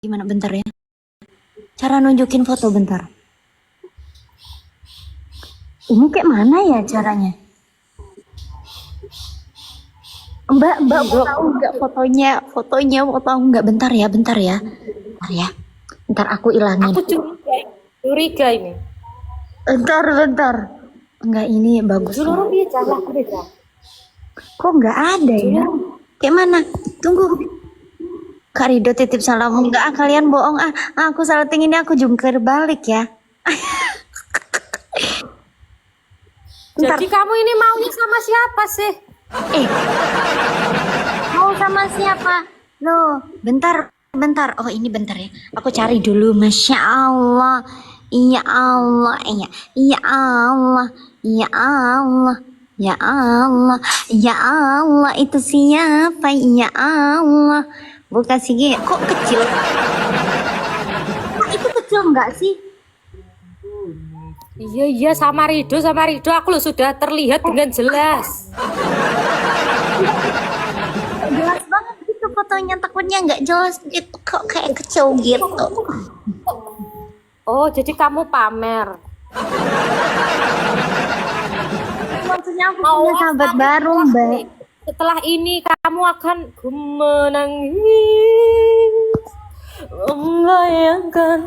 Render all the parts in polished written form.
Gimana bentar ya? Cara nunjukin foto bentar. Ini kayak mana ya caranya? Mbak mau tahu nggak fotonya? Foto aku nggak? Bentar ya. Bentar ya. Bentar aku ilangin. Aku curiga ini. Bentar. Enggak, ini bagus. Jujur dia jalan beda. Kok nggak ada ya? Kayak mana? Tunggu. Kak Rido titip salam. Enggak, kalian bohong. Aku salting ini aku jungkir balik ya. Bentar. Jadi kamu ini maunya sama siapa sih? Mau sama siapa? Loh, bentar. Oh, ini bentar ya. Aku cari dulu. Masya Allah. Ya Allah. Ya Allah. Ya Allah. Ya Allah. Ya Allah. Itu siapa? Ya Allah. Bukan sih. Kok kecil? Itu kecil enggak sih? Iya sama Rido aku loh sudah terlihat dengan jelas. Jelas banget gitu fotonya, takutnya nggak jelas gitu kok, kayak kecil gitu. Oh, jadi kamu pamer. Maksudnya aku punya sahabat baru, Mbak. Setelah ini kamu akan menangis, membayangkan.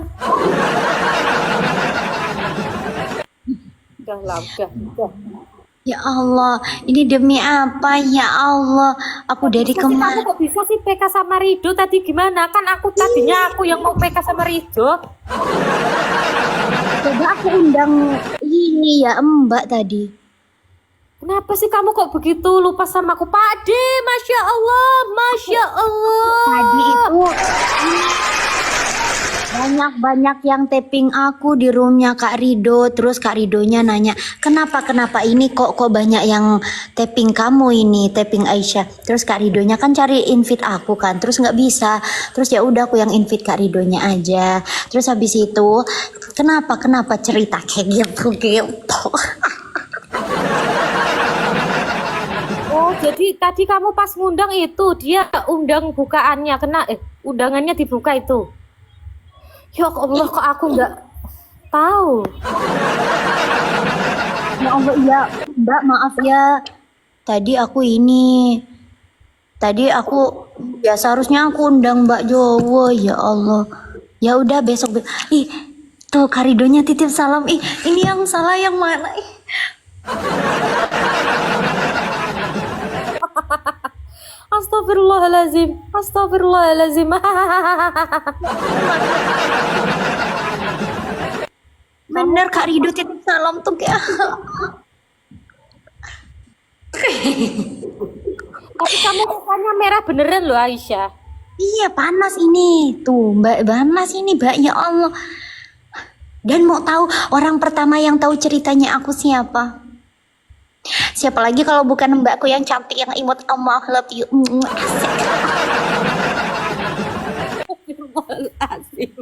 Udah. Ya Allah, ini demi apa ya Allah? Aku dari kemarin. Kamu kok bisa sih PK sama Rido tadi gimana? Kan tadinya aku yang mau PK sama Rido. Coba aku undang ini ya Mbak tadi. Kenapa sih kamu kok begitu lupa sama aku? Pak D, Masya Allah. Tadi itu banyak yang tapping aku di roomnya Kak Rido. Terus Kak Ridonya nanya, kenapa ini kok banyak yang tapping kamu ini, tapping Aisyah. Terus Kak Ridonya kan cari invite aku kan, terus nggak bisa. Terus ya udah aku yang invite Kak Ridonya aja. Terus habis itu kenapa cerita kayak gitu. Oh, jadi tadi kamu pas ngundang itu dia undang bukaannya undangannya dibuka itu. Ya Allah, kok aku nggak tahu. Ya Allah, ya Mbak, maaf ya. Tadi aku ya seharusnya aku undang Mbak Jowo. Ya Allah. Ya udah besok. Tuh Kak Ridonya titip salam. Ini yang salah yang mana? Astagfirullahalazim. Bener Kak Rido titip salam tuh kayak. Tapi kamu mukanya merah beneran loh, Aisyah. Iya, panas ini. Tuh, Mbak, panas ini, Mbak. Ya Allah. Dan mau tahu orang pertama yang tahu ceritanya aku siapa? Siapa lagi kalau bukan mbakku yang cantik yang imut Allah love you. Asik.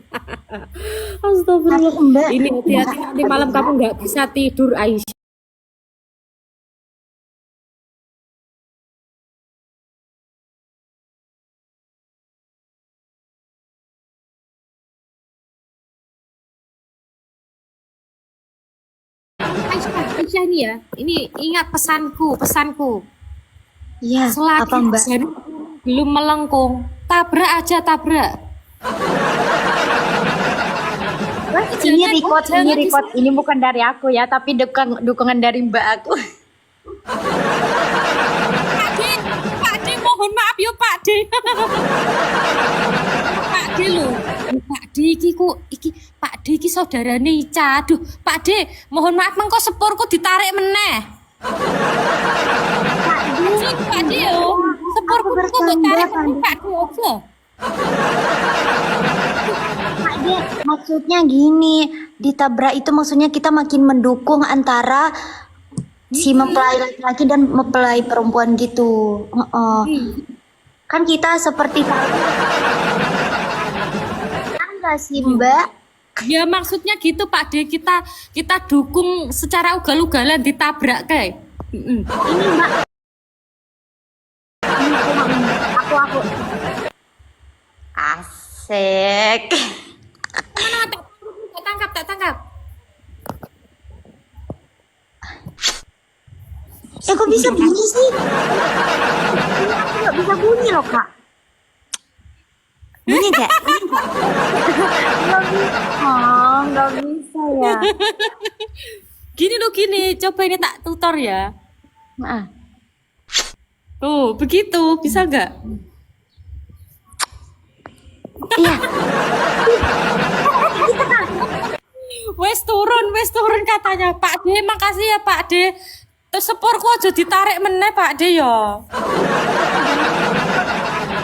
Astagfirullah. Mbak, Ini hati-hati nanti malam kamu nggak bisa tidur, Aisyah. Aisyah nih ya. Ini ingat pesanku. Iya, Selagi apa Mbak? belum melengkung, tabrak. Ini record. Ini bukan dari aku ya, tapi dukungan dari Mbak aku. Pak D, mohon maaf ya Pak D. Pak D lho. Pak D iki saudarane Ica. Aduh, Pak D, mohon maaf mengko sepurku ditarik meneh. Pak D yo. Sepurku kok ditarik meneh Pak D aja. Pak De, maksudnya gini, ditabrak itu maksudnya kita makin mendukung antara si mempelai laki-laki dan mempelai perempuan gitu. Kan kita seperti kan nggak sih Mbak? Ya maksudnya gitu Pak D, kita dukung secara ugal-ugalan ditabrak kayak. Ini Mbak. Ini aku. Asik. Sek. Mana? Tak tangkap. Kok bisa bunyi sih? Nggak bisa bunyi loh, Kak. Bunyi nggak? Nggak bisa ya. Gini, coba ini tak tutor ya. Nah, Tuh, begitu, bisa nggak? iya. Wes turun katanya. Pak D, makasih ya Pak D. Terus seporku aja ditarik meneh Pak D ya.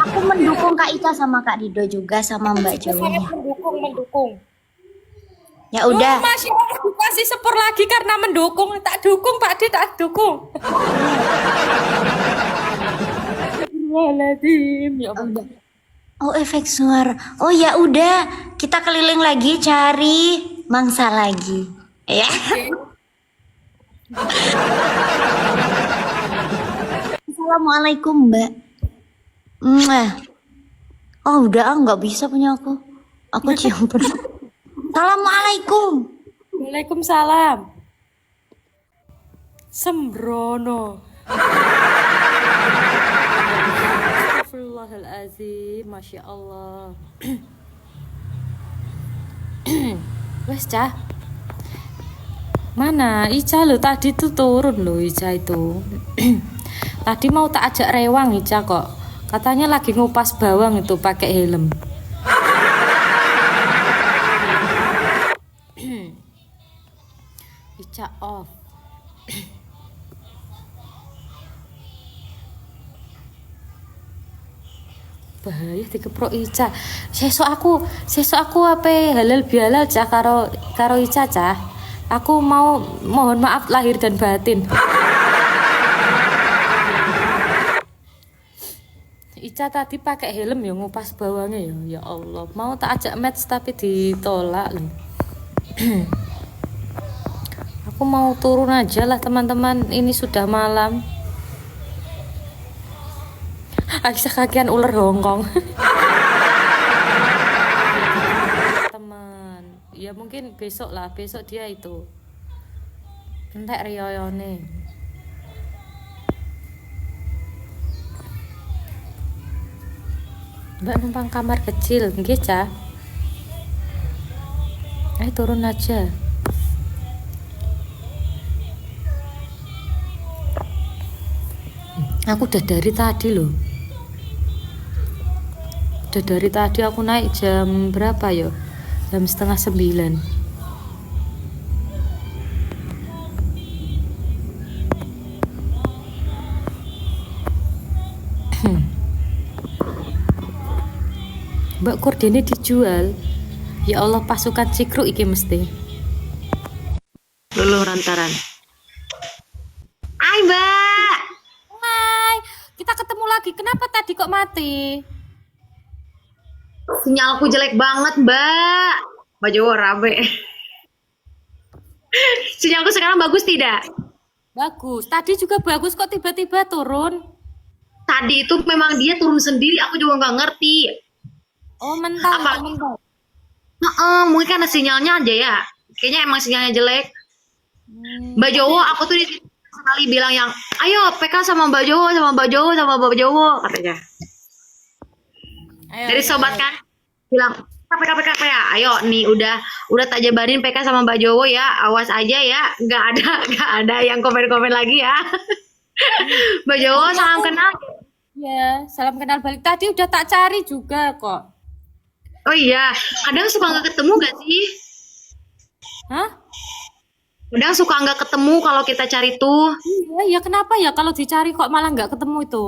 Aku mendukung Kak Ica sama Kak Rido juga sama Mbak Sangat Joy. mendukung. Ya udah. Oh, Masya Allah, dikasih sepur lagi karena mendukung. Tak dukung Pak D, tak dukung. Astagfirullahaladzim, ya Allah. Oh, efek suara. Oh ya udah, kita keliling lagi cari mangsa lagi. Ya. Assalamualaikum, Mbak. Mwah. Oh, udah nggak bisa punya aku. Aku cium perut. Assalamualaikum. Waalaikumsalam. Sembrono. Astagfirullahaladzim, Masya Allah. Wes Cah, mana Ica lo tadi tuh turun lo Ica itu. Tadi mau tak ajak rewang Ica kok. Katanya lagi ngupas bawang itu pakai helm. Ica off. Bahaya dikeprok Ica. Sesuk aku apa halal bihalal Cah karo Ica Cah. Aku mau mohon maaf lahir dan batin. Ica tadi pakai helm ya ngupas bawangnya ya. Ya Allah, mau tak ajak match tapi ditolak loh. Aku mau turun aja lah teman-teman, ini sudah malam. Aisyah kakian ular Hongkong. Teman, ya mungkin besok lah, besok dia itu entek riyoyone. Mbak numpang kamar kecil, nggih Cah? Ayo turun aja. Aku udah dari tadi loh. Udah dari tadi aku naik jam berapa ya? Jam 8:30. Mbak kordene dijual. Ya Allah, pasukan cikruk iki mesti. Luluh rantaran. Hai Mbak. Hai, kita ketemu lagi. Kenapa tadi kok mati? Sinyalku jelek banget Mbak. Mbak Jowo rabe. Sinyalku sekarang bagus tidak? Bagus. Tadi juga bagus kok tiba-tiba turun. Tadi itu memang dia turun sendiri, aku juga nggak ngerti. Oh, mental. Apa? Mungkin karena sinyalnya aja ya. Kayaknya emang sinyalnya jelek. Mbak Jowo, aku tuh sekali bilang yang, ayo PK sama Mbak Jowo, sama Mbak Jowo, sama Mbak Jowo, katanya. Ayo, Dari sobat kan bilang PK ya, ayo nih udah tak jabarin PK sama Mbak Jowo ya, awas aja ya, nggak ada yang komen lagi ya. Mbak Jowo salam kenal. Ya, salam kenal balik. Tadi udah tak cari juga kok. Oh iya, kadang suka nggak ketemu gak sih? Hah? Kadang suka nggak ketemu kalau kita cari tuh. Iya, ya kenapa ya kalau dicari kok malah nggak ketemu itu?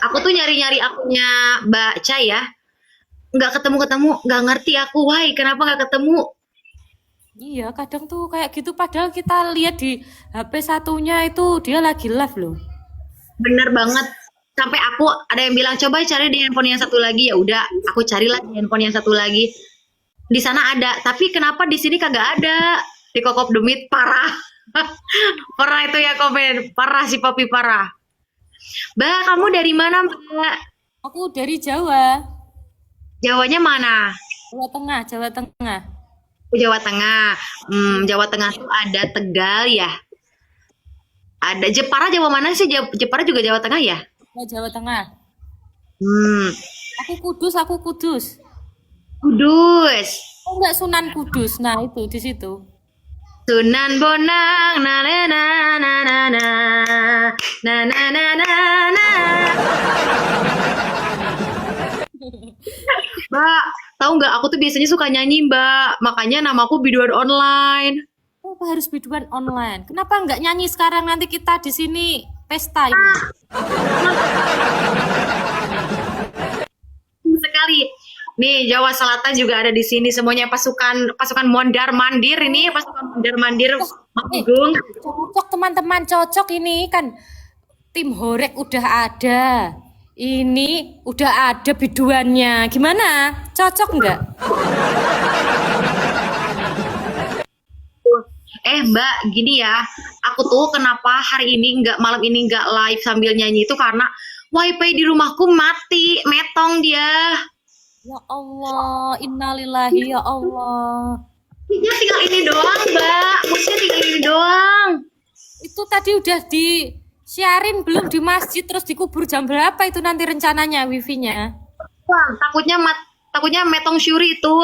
Aku tuh nyari akunnya Mbak Cha ya, nggak ketemu, nggak ngerti aku, why kenapa nggak ketemu? Iya, kadang tuh kayak gitu padahal kita lihat di HP satunya itu dia lagi live loh. Bener banget. Sampai aku ada yang bilang coba cari di handphone yang satu lagi, ya udah aku carilah di handphone yang satu lagi. Di sana ada, tapi kenapa di sini kagak ada? Di Kokop Demit parah. Parah itu ya komen, parah si Popi parah. Mbak, kamu dari mana Mbak? Aku dari Jawa. Jawanya mana? Jawa Tengah, Jawa Tengah. Jawa Tengah. Jawa Tengah tuh ada Tegal ya. Ada Jepara, Jawa mana sih? Jepara juga Jawa Tengah ya? Oh, Jawa Tengah. Hmm, Aku Kudus. Kudus. Oh, enggak Sunan Kudus. Nah, itu di situ. Sunan Bonang, na na na na na na na na na na na. Mbak, tahu nggak? Aku tuh biasanya suka nyanyi, Mbak. Makanya namaku Biduan Online. Oh, apa harus biduan online? Kenapa enggak nyanyi sekarang, nanti kita di sini pesta ini? Sekali. Nih, Jawa Selatan juga ada di sini. Semuanya pasukan mondar mandir ini, pasukan mondar mandir Manggung. Cocok teman-teman, cocok ini kan tim Horek udah ada. Ini udah ada biduannya. Gimana? Cocok enggak? Mbak, gini ya. Aku tuh kenapa hari ini malam ini nggak live sambil nyanyi itu karena wifi di rumahku mati, metong dia. Ya Allah, innalillahi ya Allah. Musiknya tinggal ini doang, Mbak. Musiknya tinggal ini doang. Itu tadi udah disiarin belum di masjid, terus dikubur jam berapa itu nanti rencananya wifi-nya? Wah, takutnya metong syuri itu.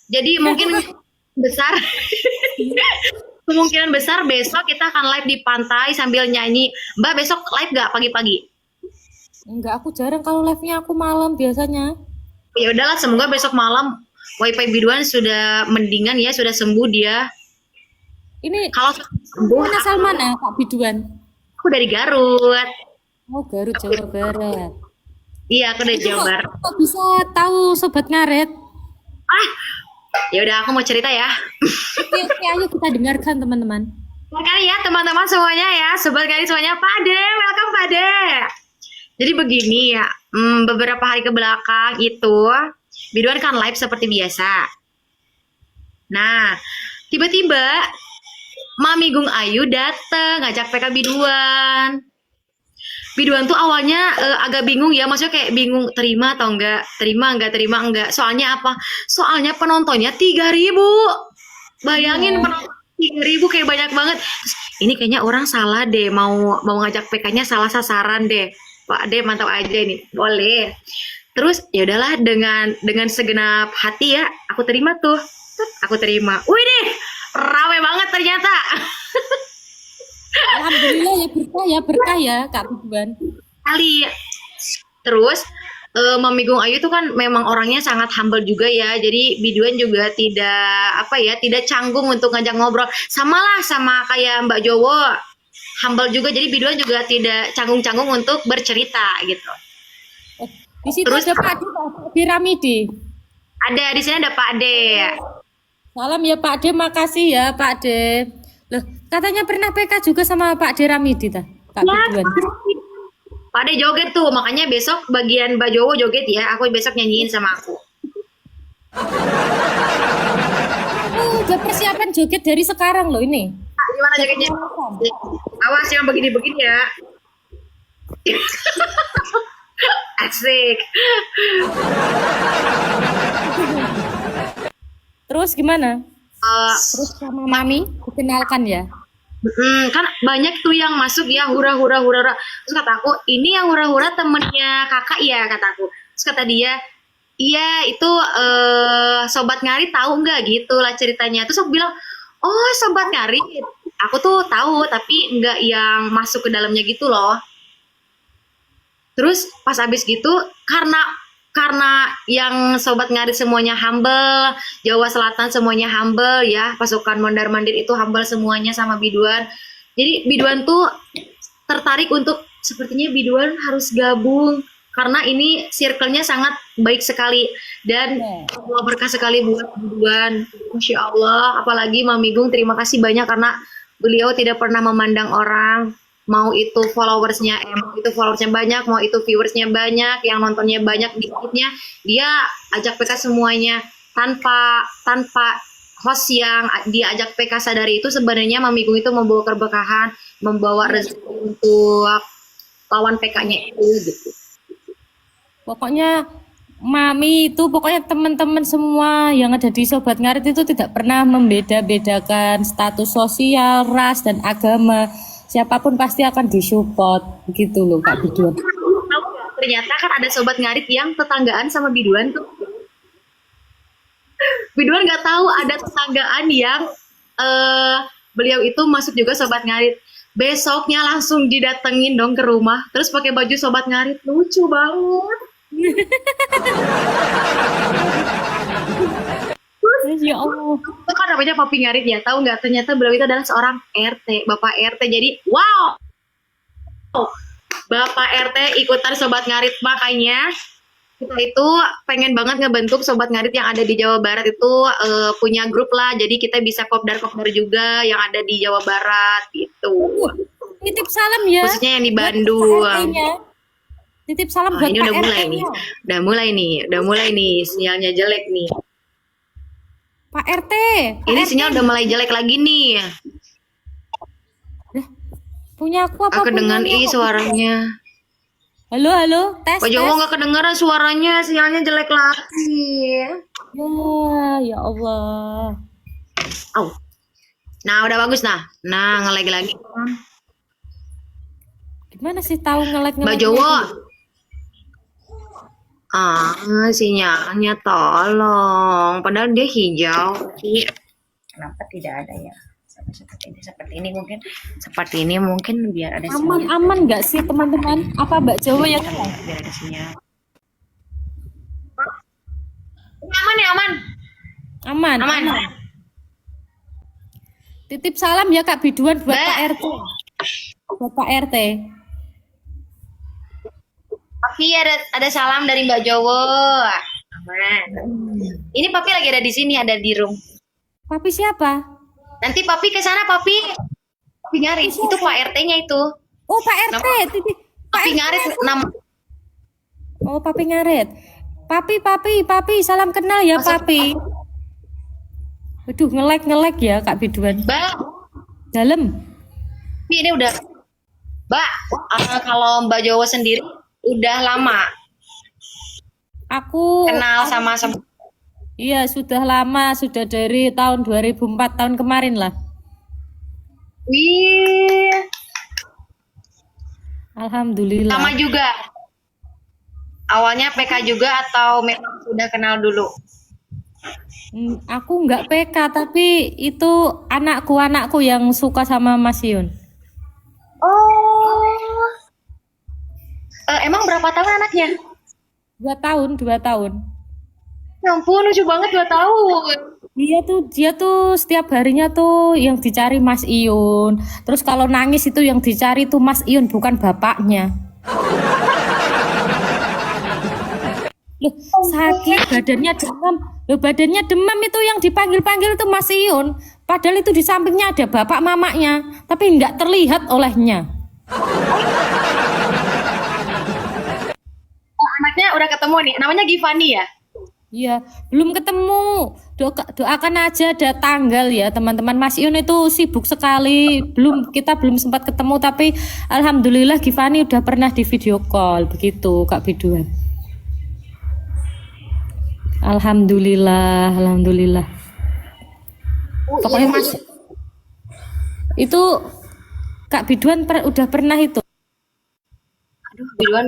Jadi mungkin besar kemungkinan besar besok kita akan live di pantai sambil nyanyi. Mbak, besok live gak pagi-pagi? Enggak, aku jarang kalau live-nya, aku malam biasanya. Ya udahlah, semoga besok malam wifi Biduan sudah mendingan ya, sudah sembuh dia. Ini Kalau sembuh, mana asal mana Kak Biduan? aku dari Garut. Oh, Garut, Jawa Barat. Iya, aku dari Jawa Barat. Kok bisa tahu Sobat Ngaret? Ah, ya udah aku mau cerita ya. Oke, ayo kita dengarkan teman-teman. Makanya ya teman-teman semuanya ya, sobat kali semuanya, Pak De, welcome Pak De. Jadi begini ya, beberapa hari ke belakang itu Biduan kan live seperti biasa. Nah, tiba-tiba Mami Gung Ayu dateng ngajak PK Biduan. Biduan tuh awalnya agak bingung ya, maksudnya kayak bingung terima atau enggak, terima enggak. Soalnya apa? Soalnya penontonnya 3.000. Bayangin penonton 3.000 kayak banyak banget. Terus, ini kayaknya orang salah deh, mau ngajak PK-nya salah sasaran deh. Pak De mantap aja ini, boleh. Terus ya udahlah dengan segenap hati ya, aku terima tuh. Aku terima. Wih deh, rame banget ternyata. Alhamdulillah ya berkah ya Kak Biduan. Kali. Terus Mami Gung Ayu tuh kan memang orangnya sangat humble juga ya. Jadi Biduan juga tidak canggung untuk ngajak ngobrol. Samalah sama kayak Mbak Jowo. Humble juga, jadi Biduan juga tidak canggung-canggung untuk bercerita gitu. Di situ Terus ada Pak De Ramidi. ada di sini ada Pak De. Salam ya Pak De, makasih ya Pak De. Loh, katanya pernah PK juga sama Pak De Ramidi ta? Kak Ya, Biduan. Pak De joget tuh, makanya besok bagian Mbak Jowo joget ya. Aku besok nyanyiin sama aku. Udah persiapan joget dari sekarang loh ini. Gimana jogetnya? Awas yang begini-begini ya. Asik. Terus gimana? Eh, Terus sama Mami dikenalkan ya? kan banyak tuh yang masuk ya hura-hura. Terus kata aku, ini yang hura-hura temennya kakak ya, kataku. Terus kata dia, iya itu Sobat Ngarit tahu nggak gitu lah ceritanya. Terus aku bilang, oh Sobat Ngarit, aku tuh tahu tapi nggak yang masuk ke dalamnya gitu loh. Terus pas abis gitu karena yang Sobat Ngarit semuanya humble, Jawa Selatan semuanya humble ya, pasukan mondar mandir itu humble semuanya sama Biduan. Jadi Biduan tuh tertarik untuk sepertinya Biduan harus gabung karena ini circle-nya sangat baik sekali dan Allah berkah sekali buat Biduan. Masya Allah, apalagi Mami Gung, terima kasih banyak karena beliau tidak pernah memandang orang. Mau itu followersnya banyak, mau itu viewersnya banyak, yang nontonnya banyak dikitnya, dia ajak PK semuanya tanpa host yang dia ajak PK sadari itu sebenarnya Mami Gung itu membawa keberkahan, membawa rezeki untuk lawan PK-nya itu gitu. Pokoknya Mami itu pokoknya teman-teman semua yang ada di Sobat Ngarit itu tidak pernah membeda-bedakan status sosial, ras dan agama. Siapapun pasti akan disupport begitu loh Kak Biduan. Tahu nggak? Ternyata kan ada sobat ngarit yang tetanggaan sama Biduan tuh. Biduan nggak tahu ada tetanggaan yang beliau itu masuk juga sobat ngarit. Besoknya langsung didatengin dong ke rumah, terus pakai baju sobat ngarit, lucu banget. Ya Allah. Itu kan namanya Papi Ngarit ya, tahu nggak? Ternyata beliau itu adalah seorang RT, Bapak RT. Jadi wow, Bapak RT ikutan sobat ngarit, makanya kita itu pengen banget ngebentuk sobat ngarit yang ada di Jawa Barat itu punya grup lah, jadi kita bisa kopdar-kopdar juga yang ada di Jawa Barat gitu. Titip salam ya. Khususnya yang di buat Bandung. Pak RT-nya. Titip salam Wah, buat ini Pak udah mulai RT-nya. nih, udah mulai nih sinyalnya jelek nih. Pak RT. Pak Ini RT. sinyal udah mulai jelek lagi nih. Punya aku apa Aku dengan punyanya kok? suaranya. Halo, halo, tes, Pak tes. Jowo nggak kedengeran suaranya, sinyalnya jelek lagi. Ya Allah. Au. Nah, udah bagus nah. Nah, nge-lag lagi. Gimana sih tahu nge-lag Mbak Jowo. Ah, sinyalnya tolong. Padahal dia hijau. Kenapa tidak ada ya? Seperti ini mungkin biar ada sinyal. Aman nggak sih teman-teman? Apa Mbak Jawa yang Biar ada sinyal. Aman ya, aman. aman? Aman. Titip salam ya Kak Biduan buat Mbak. Pak RT. Buat Pak RT. Papi ada salam dari Mbak Jowo. Aman. Ini Papi lagi ada di sini, ada di room. Papi siapa? Nanti Papi ke sana, Papi. Papi Ngarit. Itu Pak RT-nya itu. Oh Pak RT. Titip. Pak Papi RT. Ngarit nama. Oh Papi Ngarit. Papi, salam kenal ya Masuk. Papi. Aduh nge-lag ya Kak Biduan. Mbak, Dalam. ini udah. Mbak, kalau Mbak Jowo sendiri udah lama Aku kenal sama iya sudah lama, sudah dari tahun 2004 tahun kemarin lah. Wih, Alhamdulillah. lama juga. Awalnya PK juga atau memang sudah kenal dulu? Aku nggak PK tapi itu anakku yang suka sama Mas Yun. Oh. Emang berapa tahun anaknya? 2 tahun. Ya ampun, lucu banget 2 tahun. Dia tuh setiap harinya tuh yang dicari Mas Iun. Terus kalau nangis itu yang dicari tuh Mas Iun bukan bapaknya. Loh, sakit badannya demam itu yang dipanggil-panggil itu Mas Iun. Padahal itu di sampingnya ada bapak mamanya, tapi nggak terlihat olehnya. Anaknya udah ketemu nih, namanya Givani ya? Iya, belum ketemu. Doakan aja ada tanggal ya, teman-teman. Mas Iun itu sibuk sekali. Kita belum sempat ketemu, tapi alhamdulillah Givani udah pernah di video call begitu, Kak Biduan. Alhamdulillah. Pokoknya Mas itu Kak Biduan udah pernah itu. Aduh, Biduan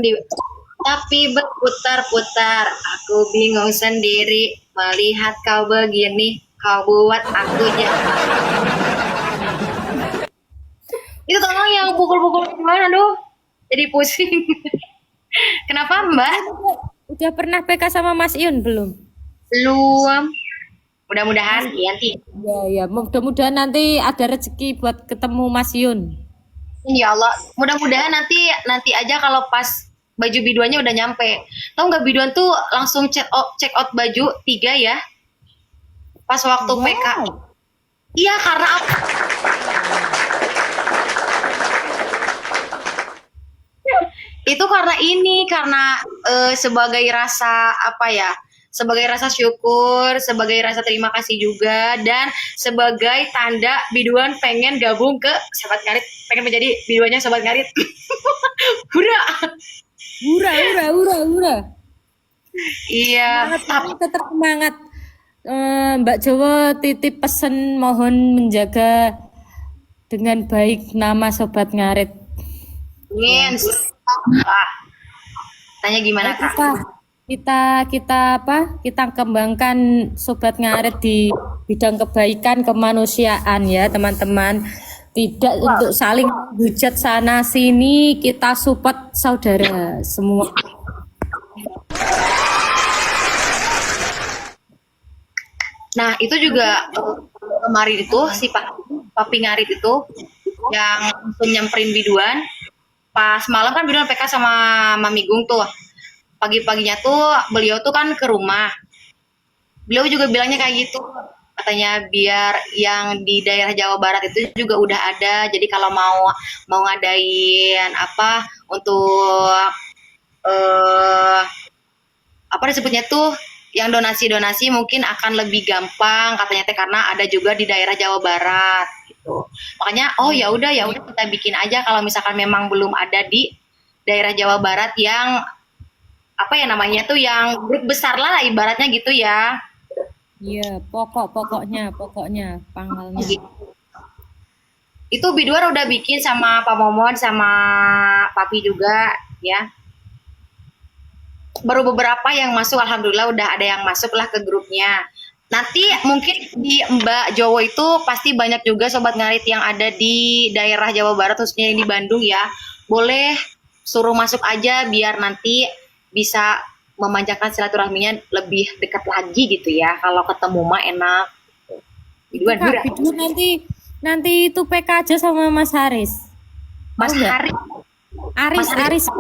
tapi berputar-putar, aku bingung sendiri melihat kau begini, kau buat aku Itu tolong yang pukul-pukul gimana, aduh, jadi pusing. Kenapa Mbak? Udah pernah PK sama Mas Iun belum? Belum. Mudah-mudahan nanti. Ya, mudah-mudahan nanti ada rezeki buat ketemu Mas Yun. Ya Allah, mudah-mudahan nanti aja kalau pas baju biduannya udah nyampe. Tahu nggak biduan tuh langsung check out baju 3 ya. Pas waktu Wow. PK. Iya, karena apa? Itu karena sebagai rasa apa ya? Sebagai rasa syukur, sebagai rasa terima kasih juga, dan sebagai tanda biduan pengen gabung ke Sobat Ngarit, pengen menjadi biduannya Sobat Ngarit. Hura. Hura. Iya. Semangat, tapi tetap semangat. Mbak Jowo titip pesan mohon menjaga dengan baik nama Sobat Ngarit. Amin. Ah, tanya gimana Baik, Kak? kita kembangkan Sobat Ngarit di bidang kebaikan kemanusiaan ya teman-teman. Tidak untuk saling hujat sana sini, kita support saudara semua. Nah, itu juga kemarin itu si Papi Ngarit itu yang langsung nyamperin biduan. Pas malam kan biduan PK sama Mami Gung tuh. Pagi-paginya tuh beliau tuh kan ke rumah. Beliau juga bilangnya kayak gitu. Katanya biar yang di daerah Jawa Barat itu juga udah ada. Jadi kalau mau ngadain apa untuk apa disebutnya tuh yang donasi-donasi mungkin akan lebih gampang katanya teh karena ada juga di daerah Jawa Barat gitu. Makanya ya udah kita bikin aja kalau misalkan memang belum ada di daerah Jawa Barat yang apa ya namanya tuh yang grup besar lah ibaratnya gitu ya. Iya, pokoknya pangkalnya. Itu biduan udah bikin sama Pak Momon sama Papi juga ya. Baru beberapa yang masuk, alhamdulillah udah ada yang masuk lah ke grupnya. Nanti mungkin di Mbak Jowo itu pasti banyak juga Sobat Ngarit yang ada di daerah Jawa Barat khususnya yang di Bandung ya. Boleh suruh masuk aja biar nanti bisa memanjakan silaturahminya lebih dekat lagi gitu ya. Kalau ketemu mah enak. Biduan Kak, Bidu nanti itu PK aja sama Mas Haris. Mas Tahu nggak? Haris.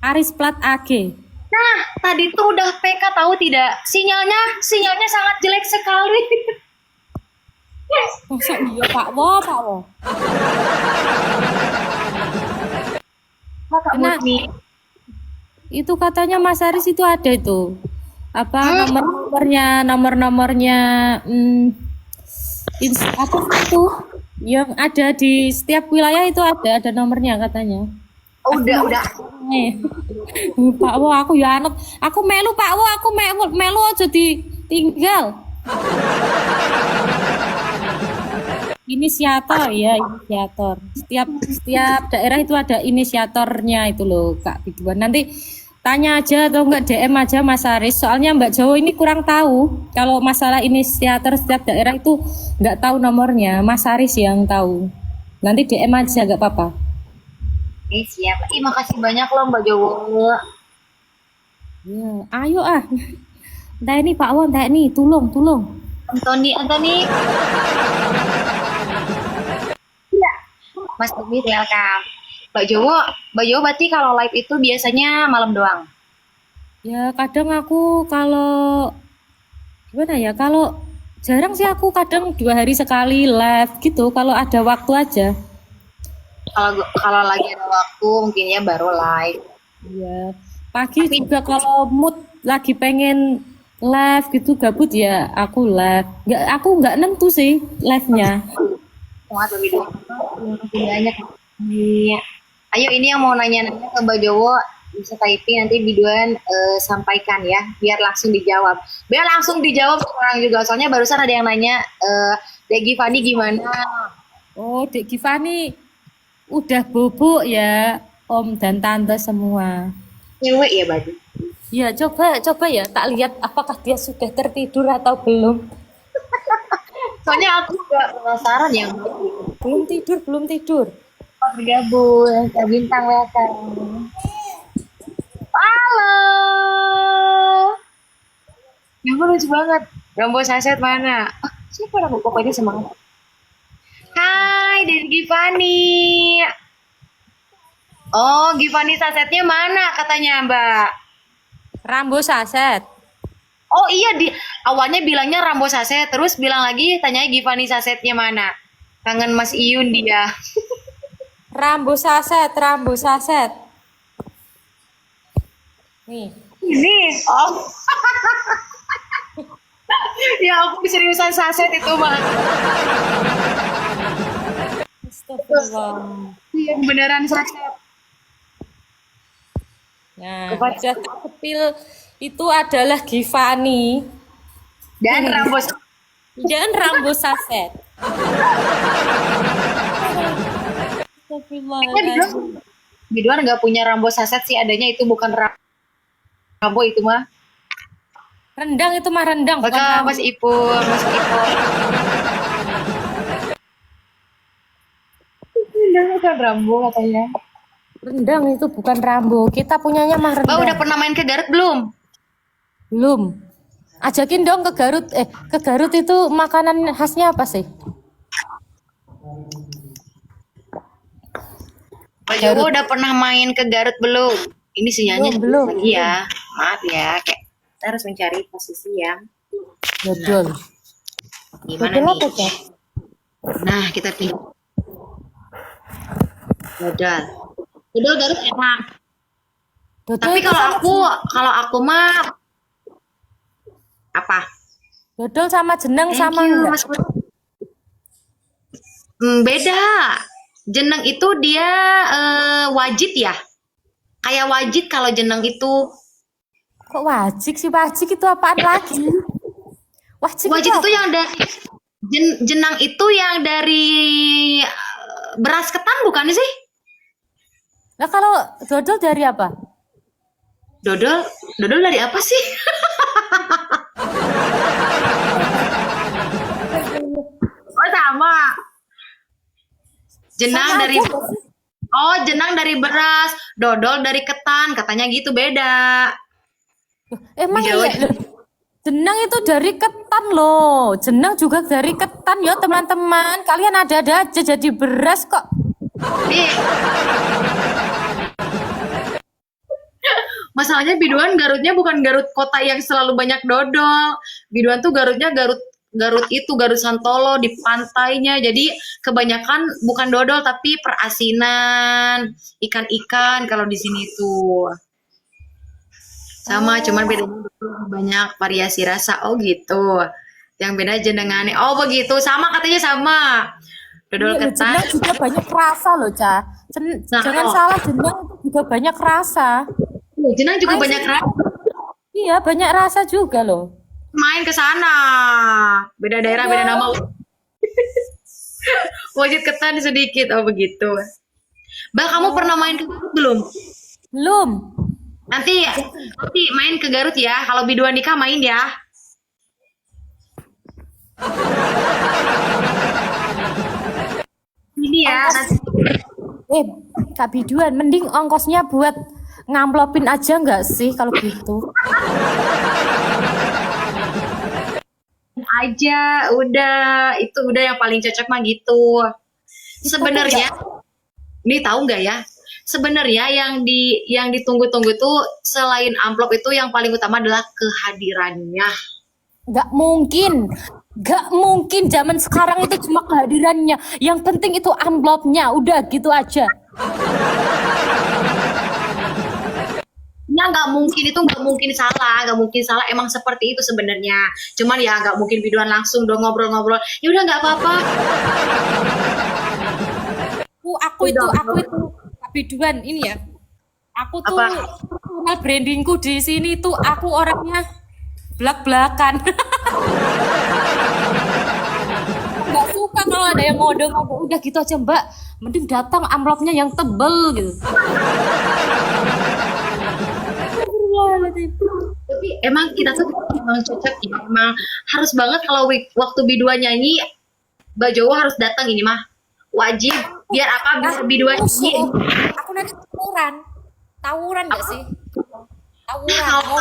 Aris plat AG. Nah, tadi tuh udah PK tahu tidak? Sinyalnya sangat jelek sekali. Masa iya Pak Wo? Kak Nah, Mutni. itu katanya Mas Haris itu ada itu. Apa nomor-nomornya apa itu yang ada di setiap wilayah itu ada nomornya katanya. Oh, udah. Pak Wo aku ya anut. Aku melu Pak Wo, aku melu aja ditinggal. Inisiator ya, inisiator. Setiap daerah itu ada inisiatornya itu loh Kak Biduan. Nanti tanya aja atau enggak DM aja Mas Haris. Soalnya Mbak Jowo ini kurang tahu. Kalau masalah inisiator setiap daerah itu enggak tahu nomornya. Mas Haris yang tahu. Nanti DM aja enggak apa-apa. Siap. Makasih banyak loh Mbak Jowo. Ya, ayo ah. Entah ini Pak Wo, entah ini tulung. Antoni. Iya. Mas Demi welcome. Mbak Jowo berarti kalau live itu biasanya malam doang. Ya, kadang aku kalau gimana ya? Kalau jarang sih aku kadang 2 hari sekali live gitu kalau ada waktu aja. Kalau lagi ada waktu mungkinnya baru live. Iya. Pagi juga kalau mood lagi pengen live gitu gabut ya aku live. Aku nggak nentu sih live-nya. Semangat lebih dulu. Terima banyak. Iya. Ayo ini yang mau nanya-nanya ke Mbak Jowo bisa typing nanti biduan sampaikan ya biar langsung dijawab. Sekarang juga soalnya barusan ada yang nanya Dek Gifani gimana? Oh, Dek Gifani udah bubuk ya Om dan Tante semua. Cewek ya Badu. Ya coba ya tak lihat apakah dia sudah tertidur atau belum. Soalnya aku juga penasaran ya. Belum tidur. Bergabung ke bintang welcome. Halo. Ya lucu banget. Rambo saset mana? Siapa Rambo pokoknya semangat. Hai, dari Gifani. Oh, Gifani sasetnya mana katanya Mbak? Rambo saset. Oh iya, awalnya bilangnya Rambo saset, terus bilang lagi tanyanya Gifani sasetnya mana? Kangen Mas Iyun dia. Rambo saset. Nih. Ini, oh. Ya aku seriusan saset itu mah. Astagfirullah. Yang beneran saset. Nah, udah Itu adalah Givani Dan rambut dan Rambo Saset. Astagfirullahaladzim. Biduan nggak punya Rambo saset sih, adanya itu bukan Rambo itu mah. Rendang itu mah rendang bukan Maka Rambo. Mas Ipul, Mas Ipul. Ini bukan Rambo katanya. Rendang itu bukan Rambo. Kita punyanya mah Mbak rendang. udah pernah main ke Garut belum? Belum. Ajakin dong ke Garut. Ke Garut itu makanan khasnya apa sih? Mbak Jowo udah pernah main ke Garut belum? Ini sinyalnya Belum. lagi ya. Maaf ya, kayak kita harus mencari posisi yang Dodol. gimana Dodol nih? apa tuh? Nah, kita pilih Dodol. Dodol Garut enak. Dodol Tapi itu sama- kalau aku mah apa? dodol sama jeneng Thank sama you, enggak? Mas Put. Beda. Jeneng itu dia wajib ya. Kayak wajib kalau jeneng itu. Kok wajik sih? Wajik itu apaan lagi? Wajik, Wajib itu itu yang dari jenang itu yang dari beras ketan bukan sih? Nah kalau dodol dari apa? Dodol, dodol dari apa sih? Oh sama. Jenang Sama dari aja nggak sih? Oh, jenang dari beras, dodol dari ketan, katanya gitu beda. Emang Di Jawa iya? Loh, jenang itu dari ketan loh. Jenang juga dari ketan ya teman-teman. Kalian ada-ada aja jadi beras kok. Nih. Masalahnya Biduan Garutnya bukan Garut kota yang selalu banyak dodol. Biduan tuh Garutnya Garut Garut itu Garut Santolo di pantainya. Jadi kebanyakan bukan dodol tapi perasinan, ikan-ikan kalau di sini tuh. Sama, cuman bedanya banyak variasi rasa. Oh gitu. Yang beda jenengannya. Oh begitu, sama katanya sama. Dodol Iya, loh, ketan. jenang juga banyak rasa loh, Ca. Nah, Jangan oh. salah, jenang itu juga banyak rasa. Jenang juga Main banyak sih. rasa. Iya, banyak rasa juga loh. Main ke sana. Beda daerah, beda nama. Wajib ketan sedikit. Oh begitu. Mbak, kamu pernah main ke Garut belum? Belum. Nanti main ke Garut ya. Kalau Biduan nikah main ya. Ini ya. Nanti. Kak Biduan, mending ongkosnya buat ngamplopin aja nggak sih kalau gitu? Aja, udah. Itu udah yang paling cocok mah gitu. Sebenarnya, ini tahu nggak ya? Sebenarnya yang ditunggu-tunggu tuh selain amplop itu yang paling utama adalah kehadirannya. Nggak mungkin. Nggak mungkin zaman sekarang itu cuma kehadirannya. Yang penting itu amplopnya. Udah gitu aja. Ya nggak mungkin, itu nggak mungkin salah, emang seperti itu sebenarnya. Cuman ya nggak mungkin Biduan langsung dong ngobrol-ngobrol. Ya udah nggak apa-apa. Aku itu Kak Biduan ini ya. Aku tuh Apa? personal brandingku di sini tuh aku orangnya belak-belakan. Nggak suka kalau ada yang ngode-ngode. Udah gitu aja Mbak. Mending datang amplopnya yang tebel gitu. Tapi emang kita tuh emang cocok ya. Emang harus banget kalau waktu Biduan nyanyi, Mbak Jowo harus datang ini mah. Wajib. Biar apa? Biar Biduan nyanyi. Aku nanti tawuran nggak sih? Tawuran. Kalau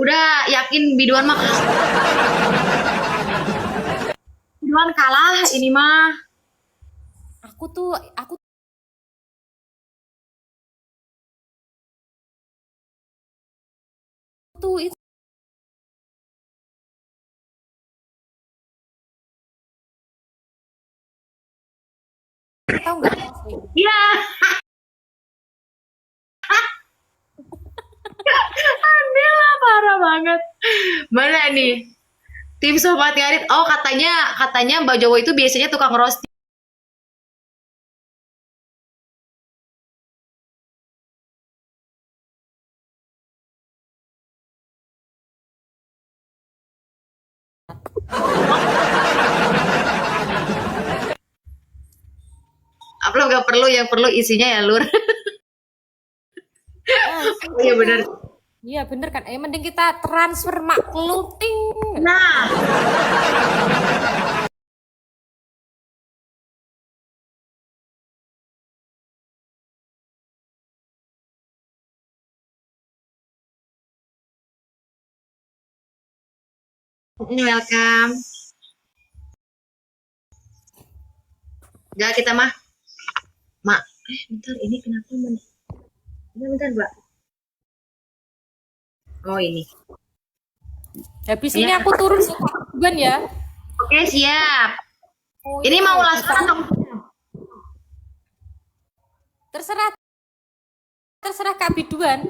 udah yakin Biduan mah Biduan kalah ini mah. Aku tuh itu tahu nggak sih? Iya. Andela parah banget. Mana nih? Tim Sobat Ngarit. Oh, katanya Mbak Jowo itu biasanya tukang roasting. Upload nggak perlu, yang perlu isinya ya Lur. Oh iya benar. Iya bener kan, mending kita transfer maklum ting. Nah, welcome. Enggak kita mah. Mak, bentar ini kenapa bentar, Mbak. Oh ini. Habis ini aku turun sih Ban ya. Oke, siap. Oh, Ini iya. mau ulasan atau Terserah Kak Biduan.